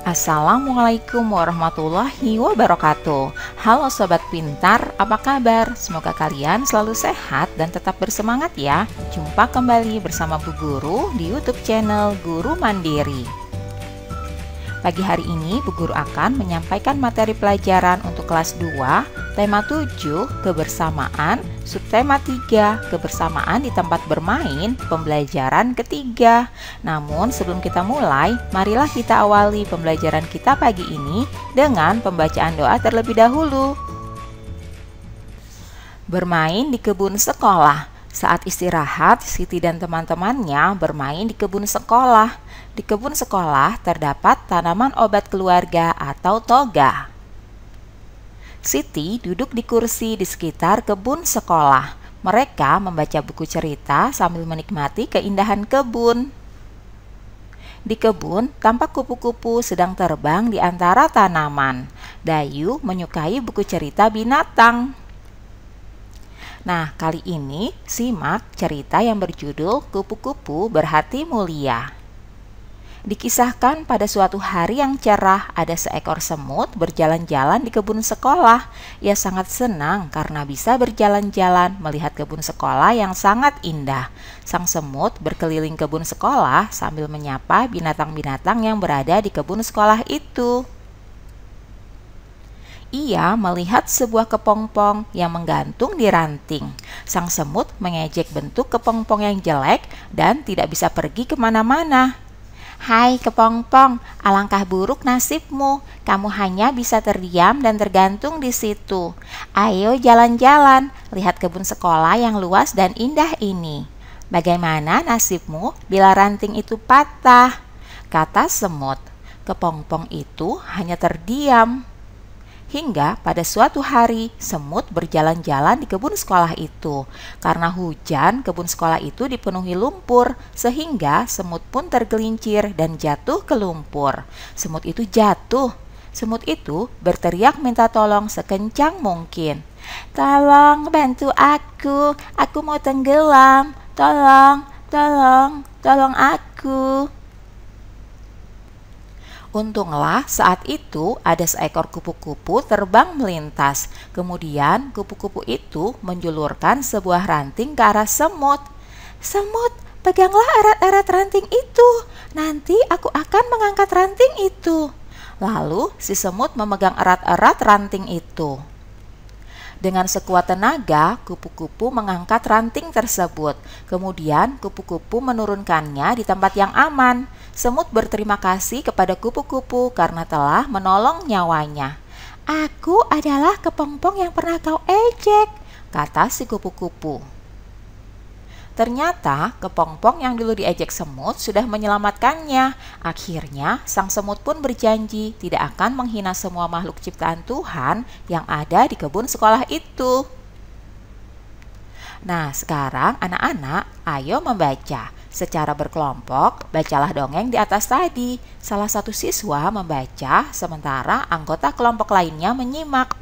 Assalamualaikum warahmatullahi wabarakatuh. Halo Sobat Pintar, apa kabar? Semoga kalian selalu sehat dan tetap bersemangat ya. Jumpa kembali bersama Bu Guru di YouTube channel Guru Mandiri. Pagi hari ini Bu Guru akan menyampaikan materi pelajaran untuk kelas 2, tema 7, kebersamaan, subtema 3, kebersamaan di tempat bermain, pembelajaran ketiga. Namun sebelum kita mulai, marilah kita awali pembelajaran kita pagi ini dengan pembacaan doa terlebih dahulu. Bermain di kebun sekolah. Saat istirahat, Siti dan teman-temannya bermain di kebun sekolah. Di kebun sekolah terdapat tanaman obat keluarga atau toga. Siti duduk di kursi di sekitar kebun sekolah. Mereka membaca buku cerita sambil menikmati keindahan kebun. Di kebun, tampak kupu-kupu sedang terbang di antara tanaman. Dayu menyukai buku cerita binatang. Nah, kali ini simak cerita yang berjudul Kupu-kupu Berhati Mulia. Dikisahkan pada suatu hari yang cerah, ada seekor semut berjalan-jalan di kebun sekolah. Ia sangat senang karena bisa berjalan-jalan melihat kebun sekolah yang sangat indah. Sang semut berkeliling kebun sekolah sambil menyapa binatang-binatang yang berada di kebun sekolah itu. Ia melihat sebuah kepompong yang menggantung di ranting. Sang semut mengejek bentuk kepompong yang jelek dan tidak bisa pergi kemana-mana. "Hai kepompong, alangkah buruk nasibmu. Kamu hanya bisa terdiam dan tergantung di situ. Ayo jalan-jalan, lihat kebun sekolah yang luas dan indah ini. Bagaimana nasibmu bila ranting itu patah?" kata semut. Kepompong itu hanya terdiam. Hingga pada suatu hari, semut berjalan-jalan di kebun sekolah itu. Karena hujan, kebun sekolah itu dipenuhi lumpur, sehingga semut pun tergelincir dan jatuh ke lumpur. Semut itu jatuh. Semut itu berteriak minta tolong sekencang mungkin. "Tolong bantu aku mau tenggelam. Tolong aku." Untunglah saat itu ada seekor kupu-kupu terbang melintas. Kemudian kupu-kupu itu menjulurkan sebuah ranting ke arah semut. "Semut, peganglah erat-erat ranting itu. Nanti aku akan mengangkat ranting itu." Lalu si semut memegang erat-erat ranting itu. Dengan sekuat tenaga, kupu-kupu mengangkat ranting tersebut. Kemudian kupu-kupu menurunkannya di tempat yang aman. Semut berterima kasih kepada kupu-kupu karena telah menolong nyawanya. "Aku adalah kepompong yang pernah kau ejek," kata si kupu-kupu. Ternyata kepompong yang dulu diejek semut sudah menyelamatkannya. Akhirnya sang semut pun berjanji tidak akan menghina semua makhluk ciptaan Tuhan yang ada di kebun sekolah itu. Nah, sekarang anak-anak, ayo membaca. Secara berkelompok, bacalah dongeng di atas tadi. Salah satu siswa membaca, sementara anggota kelompok lainnya menyimak.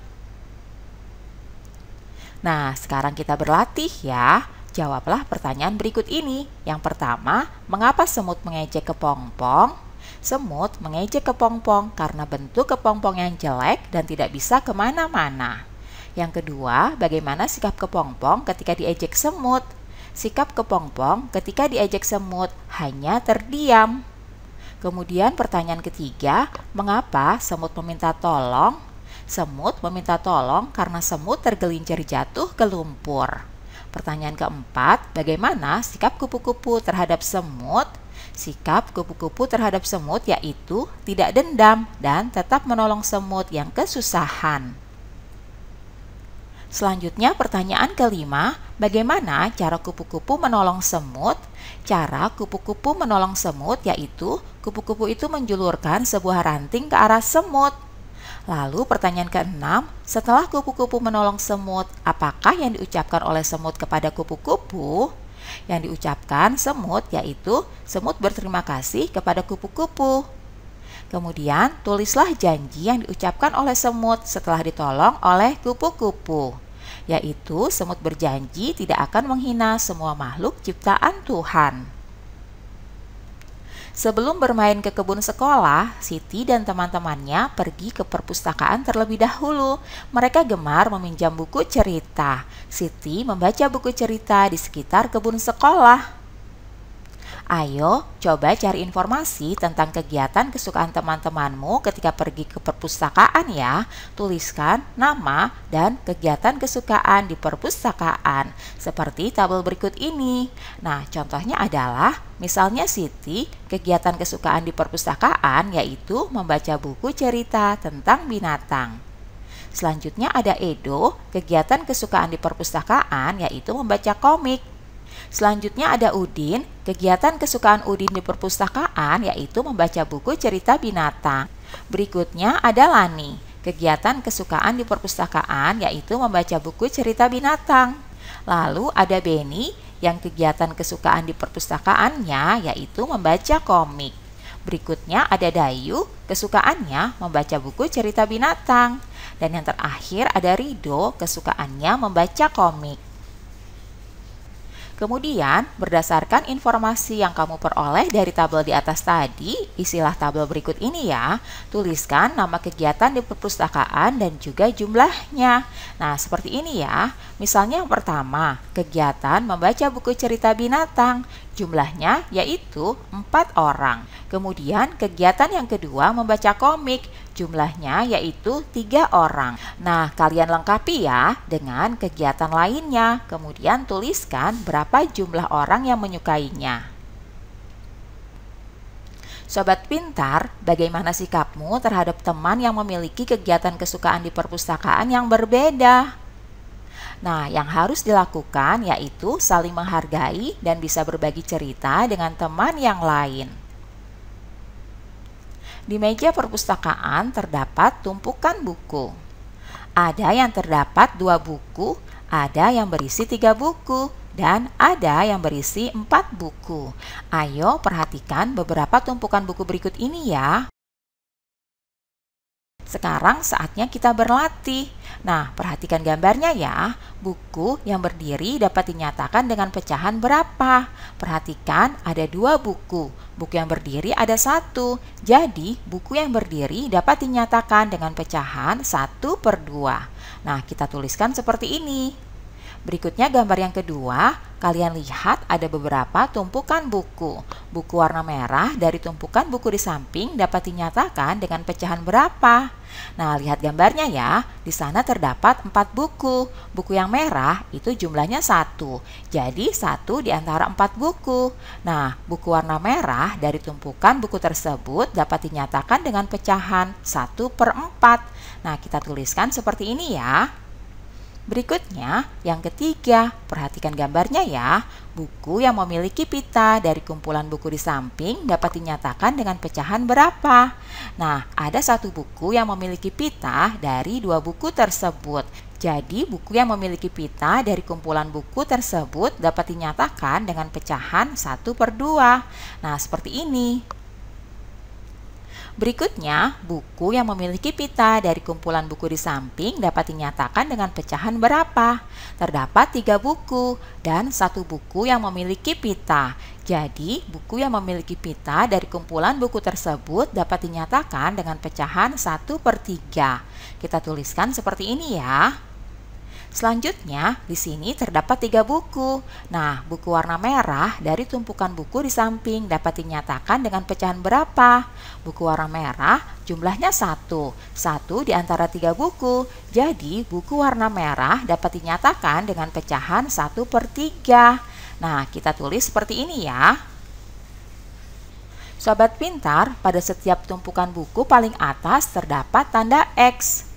Nah, sekarang kita berlatih ya. Jawablah pertanyaan berikut ini. Yang pertama, mengapa semut mengejek kepompong? Semut mengejek kepompong karena bentuk kepompong yang jelek dan tidak bisa kemana-mana. Yang kedua, bagaimana sikap kepompong ketika diejek semut? Sikap kepompong ketika diejek semut hanya terdiam. Kemudian pertanyaan ketiga, mengapa semut meminta tolong? Semut meminta tolong karena semut tergelincir jatuh ke lumpur. Pertanyaan keempat, bagaimana sikap kupu-kupu terhadap semut? Sikap kupu-kupu terhadap semut yaitu tidak dendam dan tetap menolong semut yang kesusahan. Selanjutnya pertanyaan kelima, bagaimana cara kupu-kupu menolong semut? Cara kupu-kupu menolong semut yaitu kupu-kupu itu menjulurkan sebuah ranting ke arah semut. Lalu pertanyaan keenam, setelah kupu-kupu menolong semut, apakah yang diucapkan oleh semut kepada kupu-kupu? Yang diucapkan semut yaitu semut berterima kasih kepada kupu-kupu. Kemudian tulislah janji yang diucapkan oleh semut setelah ditolong oleh kupu-kupu, yaitu semut berjanji tidak akan menghina semua makhluk ciptaan Tuhan. Sebelum bermain ke kebun sekolah, Siti dan teman-temannya pergi ke perpustakaan terlebih dahulu. Mereka gemar meminjam buku cerita. Siti membaca buku cerita di sekitar kebun sekolah. Ayo, coba cari informasi tentang kegiatan kesukaan teman-temanmu ketika pergi ke perpustakaan ya. Tuliskan nama dan kegiatan kesukaan di perpustakaan, seperti tabel berikut ini. Nah, contohnya adalah, misalnya Siti, kegiatan kesukaan di perpustakaan yaitu membaca buku cerita tentang binatang. Selanjutnya ada Edo, kegiatan kesukaan di perpustakaan yaitu membaca komik. Selanjutnya ada Udin, kegiatan kesukaan Udin di perpustakaan yaitu membaca buku cerita binatang. Berikutnya ada Lani, kegiatan kesukaan di perpustakaan yaitu membaca buku cerita binatang. Lalu ada Beni, yang kegiatan kesukaan di perpustakaannya yaitu membaca komik. Berikutnya ada Dayu, kesukaannya membaca buku cerita binatang. Dan yang terakhir ada Rido, kesukaannya membaca komik. Kemudian, berdasarkan informasi yang kamu peroleh dari tabel di atas tadi, isilah tabel berikut ini ya. Tuliskan nama kegiatan di perpustakaan dan juga jumlahnya. Nah, seperti ini ya. Misalnya yang pertama, kegiatan membaca buku cerita binatang. Jumlahnya yaitu 4 orang. Kemudian kegiatan yang kedua membaca komik. Jumlahnya yaitu 3 orang. Nah, kalian lengkapi ya dengan kegiatan lainnya. Kemudian tuliskan berapa jumlah orang yang menyukainya. Sobat pintar, bagaimana sikapmu terhadap teman yang memiliki kegiatan kesukaan di perpustakaan yang berbeda? Nah, yang harus dilakukan yaitu saling menghargai dan bisa berbagi cerita dengan teman yang lain. Di meja perpustakaan terdapat tumpukan buku. Ada yang terdapat 2 buku, ada yang berisi 3 buku, dan ada yang berisi 4 buku. Ayo perhatikan beberapa tumpukan buku berikut ini ya. Sekarang saatnya kita berlatih. Nah, perhatikan gambarnya ya. Buku yang berdiri dapat dinyatakan dengan pecahan berapa? Perhatikan ada 2 buku. Buku yang berdiri ada 1. Jadi, buku yang berdiri dapat dinyatakan dengan pecahan 1/2. Nah, kita tuliskan seperti ini. Berikutnya gambar yang kedua, kalian lihat ada beberapa tumpukan buku. Buku warna merah dari tumpukan buku di samping dapat dinyatakan dengan pecahan berapa? Nah, lihat gambarnya ya. Di sana terdapat 4 buku. Buku yang merah itu jumlahnya 1. Jadi 1 di antara 4 buku. Nah, buku warna merah dari tumpukan buku tersebut dapat dinyatakan dengan pecahan 1/4. Nah, kita tuliskan seperti ini ya. Berikutnya, yang ketiga, perhatikan gambarnya ya. Buku yang memiliki pita dari kumpulan buku di samping dapat dinyatakan dengan pecahan berapa? Nah, ada 1 buku yang memiliki pita dari 2 buku tersebut. Jadi, buku yang memiliki pita dari kumpulan buku tersebut dapat dinyatakan dengan pecahan 1/2. Nah, seperti ini. Berikutnya, buku yang memiliki pita dari kumpulan buku di samping dapat dinyatakan dengan pecahan berapa? Terdapat 3 buku dan 1 buku yang memiliki pita. Jadi, buku yang memiliki pita dari kumpulan buku tersebut dapat dinyatakan dengan pecahan 1/3. Kita tuliskan seperti ini ya. Selanjutnya, di sini terdapat 3 buku. Nah, buku warna merah dari tumpukan buku di samping dapat dinyatakan dengan pecahan berapa? Buku warna merah jumlahnya 1. 1 di antara 3 buku. Jadi, buku warna merah dapat dinyatakan dengan pecahan 1/3. Nah, kita tulis seperti ini ya. Sobat pintar, pada setiap tumpukan buku paling atas terdapat tanda X.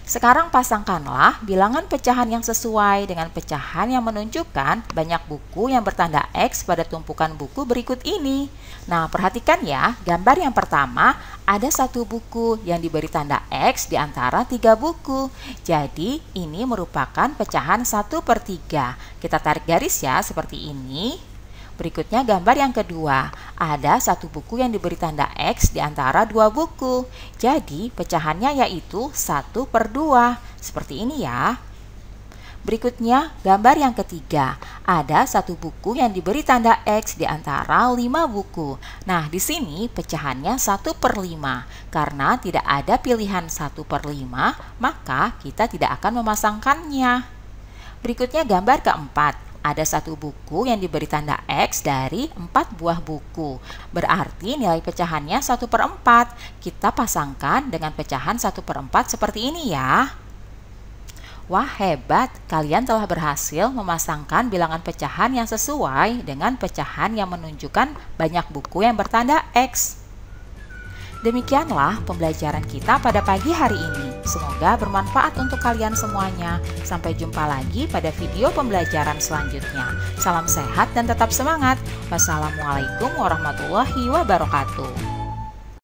Sekarang pasangkanlah bilangan pecahan yang sesuai dengan pecahan yang menunjukkan banyak buku yang bertanda X pada tumpukan buku berikut ini. Nah, perhatikan ya, gambar yang pertama ada 1 buku yang diberi tanda X di antara 3 buku. Jadi, ini merupakan pecahan 1/3. Kita tarik garis ya, seperti ini. Berikutnya gambar yang kedua, ada 1 buku yang diberi tanda X di antara 2 buku. Jadi pecahannya yaitu 1/2, seperti ini ya. Berikutnya, gambar yang ketiga. Ada satu buku yang diberi tanda X di antara 5 buku. Nah, di sini pecahannya 1/5. Karena tidak ada pilihan 1/5, maka kita tidak akan memasangkannya. Berikutnya gambar keempat. Ada satu buku yang diberi tanda X dari 4 buah buku. Berarti nilai pecahannya 1/4. Kita pasangkan dengan pecahan 1/4 seperti ini ya. Wah, hebat! Kalian telah berhasil memasangkan bilangan pecahan yang sesuai dengan pecahan yang menunjukkan banyak buku yang bertanda X. Demikianlah pembelajaran kita pada pagi hari ini. Semoga bermanfaat untuk kalian semuanya. Sampai jumpa lagi pada video pembelajaran selanjutnya. Salam sehat dan tetap semangat. Wassalamualaikum warahmatullahi wabarakatuh.